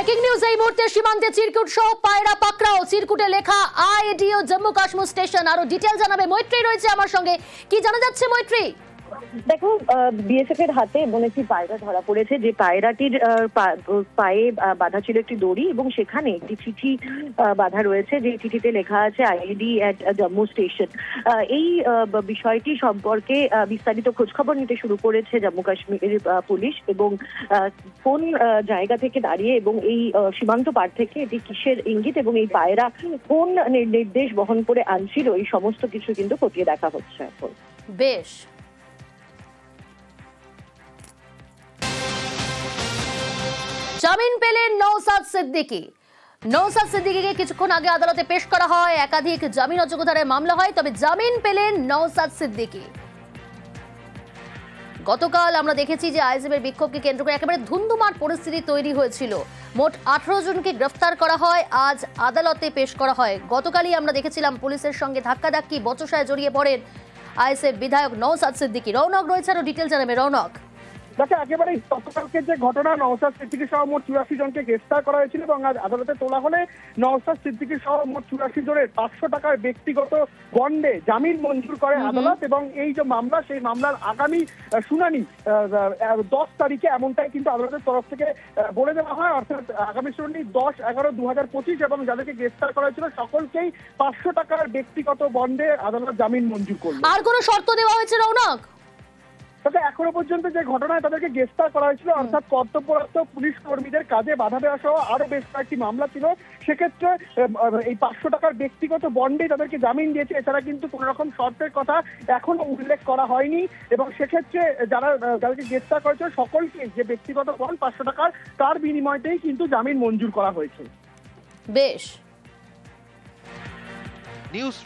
Breaking news এই মুহূর্তে সীমান্তে চিরকুট সহ পায়রা পাকড়াও। চিরকুটে লেখা আইডিও জম্মু কাশ্মীর স্টেশন। আরো ডিটেইল জানাবে মৈত্রী রয়েছে আমার সঙ্গে। কি জানা যাচ্ছে মৈত্রী? দেখো, বিএসএফ এর হাতে এমন একটি পায়রা ধরা পড়েছে যে পায়রাটির পায়ে বাঁধা ছিল একটি দড়ি এবং সেখানে একটি চিঠি বাঁধা রয়েছে, যে চিঠিতে লেখা আছে আইডি এট জম্মু স্টেশন। এই বিষয়টি সম্পর্কে বিস্তারিত খোঁজখবর নিতে শুরু করেছে জম্মু কাশ্মীর পুলিশ এবং কোন জায়গা থেকে দাঁড়িয়ে এবং এই সীমান্ত পার থেকে এটি কিসের ইঙ্গিত এবং এই পায়রা কোন নির্দেশ বহন করে আনছিল, এই সমস্ত কিছু কিন্তু খতিয়ে দেখা হচ্ছে এখন। বেশ। জামিন পেলেন নওশাদ সিদ্দিকী। নওশাদ সিদ্দিকীকে কিছুক্ষণ আগে আদালতে পেশ করা হয়। একাধিক জামিন অযোগ্যতার মামলা হয়, তবে জামিন পেলেন নওশাদ সিদ্দিকী। গতকাল আমরা দেখেছি যে আইএসএফের বিক্ষোভকে কেন্দ্র করে একেবারে ধুন্ধুমার পরিস্থিতি তৈরি হয়েছিল। মোট 18 জনকে গ্রেফতার করা হয়, আজ আদালতে পেশ করা হয়। গতকালই আমরা দেখেছিলাম পুলিশের সঙ্গে ধাক্কাধাক্কি, বচসায় জড়িয়ে পড়েন আইএসএফ বিধায়ক নওশাদ সিদ্দিকী। রৌনক রয়েছে, আরো ডিটেল জানাবে রৌনক। দেখো, একেবারে গতকালকে যে ঘটনা, নওশাদ সিদ্দিকী সহ মোট 84 জনকে গ্রেফতার করা হয়েছিল এবং আজ আদালতে তোলা হলে নওশাদ সিদ্দিকী সহ মোট 84 জনের 500 টাকার ব্যক্তিগত বন্ডে জামিন মঞ্জুর করে আদালত। এবং এই যে মামলা, সেই মামলার আগামী শুনানি 10 তারিখে, এমনটাই কিন্তু আদালতের তরফ থেকে বলে দেওয়া হয়। অর্থাৎ আগামী শুনানি 10/11/2025 এবং যাদেরকে গ্রেফতার করা হয়েছিল সকলকেই 500 টাকার ব্যক্তিগত বন্ডে আদালত জামিন মঞ্জুর করল। আর কোনো শর্ত দেওয়া হয়েছে রৌনক? তবে এখনো পর্যন্ত যে ঘটনায় তাদেরকে গ্রেফতার করা হয়েছিল, অর্থাৎ কর্তব্যরত পুলিশ কর্মীদের কাজে বাধা দেওয়া সহ আরো বেশ কয়েকটি মামলা ছিল, সেক্ষেত্রে এই 500 টাকার ব্যক্তিগত বন্ডে তাদেরকে জামিন দিয়েছে। এছাড়া কিন্তু কোন রকম শর্তের কথা এখনো উল্লেখ করা হয়নি এবং সেক্ষেত্রে যাদেরকে গ্রেফতার করেছিল সকলকে যে ব্যক্তিগত বন্ড 500 টাকার, তার বিনিময়তেই কিন্তু জামিন মঞ্জুর করা হয়েছে। বেশ। নিউজ